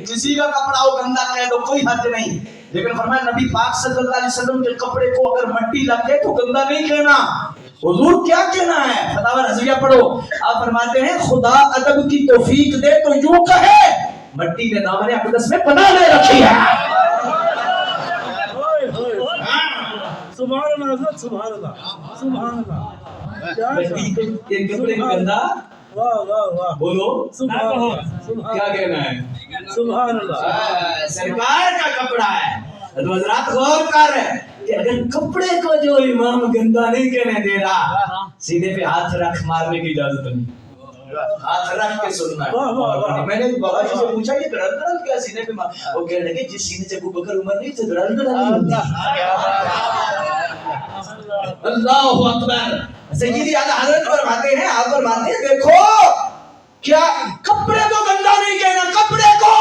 किसी का कपड़ा हो गंदा कह दो, कोई हर्ज नहीं, लेकिन फरमाया नबी पाक सल्लल्लाहु अलैहि वसल्लम के कपड़े को अगर मट्टी लग जाए तो गंदा नहीं कहना। हुजूर क्या कहना है, फतावा रज़िया पढ़ो। आप फरमाते हैं खुदा अदब की तौफीक दे तो यूं कहे मट्टी ने दामन अक़दस में पनाह ले रखी है। सुभान अल्लाह, सुभान अल्लाह, सुभान अल्लाह। क्या ये कपड़े गंदा, वाह वाह वाह, बोलो सुभान अल्लाह, क्या कहना है, सुभान अल्लाह। सरकार का कपड़ा है। तो हजरात गौर कर कि अगर कपड़े को जो इमाम गंदा नहीं कहने दे रहा, सीने पे हाथ रख, मारने की इजाजत नहीं, हाथ रख के सुनना है। मैंने बाबा जी से पूछा ये दरअसल क्या सीने पे वो कहने लगे जिस सीने से अबू बकर उमर नहीं थे दरअसल नहीं होती। अल्लाहु अकबर। सय्यदी आला हजरत फरमाते हैं, आप फरमाते हैं देखो क्या कपड़े को गंदा नहीं कहना, कपड़े को